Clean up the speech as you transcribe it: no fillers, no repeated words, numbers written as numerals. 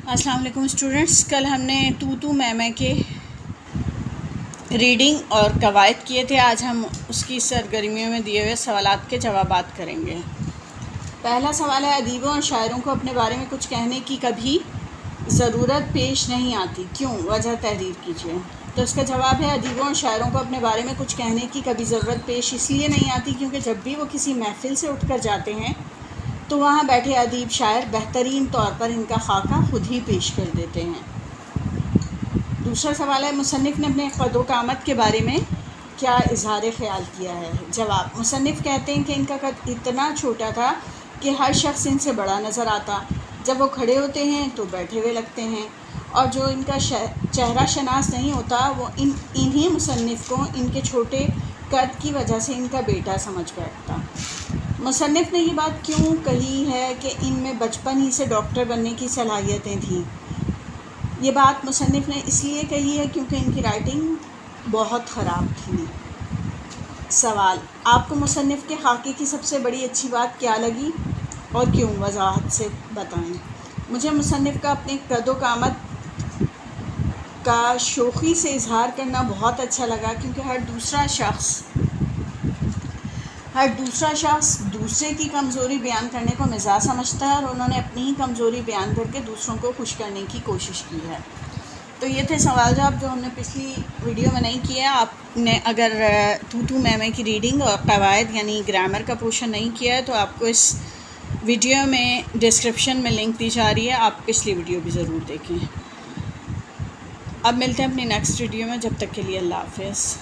السلام علیکم اسٹوڈنٹس، کل ہم نے تو میں کے ریڈنگ اور قواعد کیے تھے۔ آج ہم اس کی سرگرمیوں میں دیے ہوئے سوالات کے جوابات کریں گے۔ پہلا سوال ہے، ادیبوں اور شاعروں کو اپنے بارے میں کچھ کہنے کی کبھی ضرورت پیش نہیں آتی، کیوں؟ وجہ تحریر کیجیے۔ تو اس کا جواب ہے، ادیبوں اور شاعروں کو اپنے بارے میں کچھ کہنے کی کبھی ضرورت پیش اس لیے نہیں آتی کیونکہ جب بھی وہ کسی محفل سے اٹھ کر جاتے ہیں تو وہاں بیٹھے ادیب شاعر بہترین طور پر ان کا خاکہ خود ہی پیش کر دیتے ہیں۔ دوسرا سوال ہے، مصنف نے اپنے قد و قامت کے بارے میں کیا اظہار خیال کیا ہے؟ جواب، مصنف کہتے ہیں کہ ان کا قد اتنا چھوٹا تھا کہ ہر شخص ان سے بڑا نظر آتا، جب وہ کھڑے ہوتے ہیں تو بیٹھے ہوئے لگتے ہیں، اور جو ان کا چہرہ شناس نہیں ہوتا وہ انہی مصنف کو ان کے چھوٹے قد کی وجہ سے ان کا بیٹا سمجھ بیٹھتا۔ مصنف نے یہ بات کیوں کہی ہے کہ ان میں بچپن ہی سے ڈاکٹر بننے کی صلاحیتیں تھیں؟ یہ بات مصنف نے اس لیے کہی ہے کیونکہ ان کی رائٹنگ بہت خراب تھی۔ سوال، آپ کو مصنف کے خاکے کی سب سے بڑی اچھی بات کیا لگی اور کیوں؟ وضاحت سے بتائیں۔ مجھے مصنف کا اپنے قد و قامت کا شوخی سے اظہار کرنا بہت اچھا لگا، کیونکہ ہر دوسرا شخص دوسرے کی کمزوری بیان کرنے کو مزاح سمجھتا ہے، اور انہوں نے اپنی ہی کمزوری بیان کر کے دوسروں کو خوش کرنے کی کوشش کی ہے۔ تو یہ تھے سوال جواب جو ہم نے پچھلی ویڈیو میں نہیں کیا۔ آپ نے اگر تو میں کی ریڈنگ اور قواعد یعنی گرامر کا پورشن نہیں کیا ہے تو آپ کو اس ویڈیو میں ڈسکرپشن میں لنک دی جا رہی ہے، آپ پچھلی ویڈیو بھی ضرور دیکھیں۔ اب ملتے ہیں اپنی نیکسٹ ویڈیو میں، جب تک کے لیے اللہ حافظ۔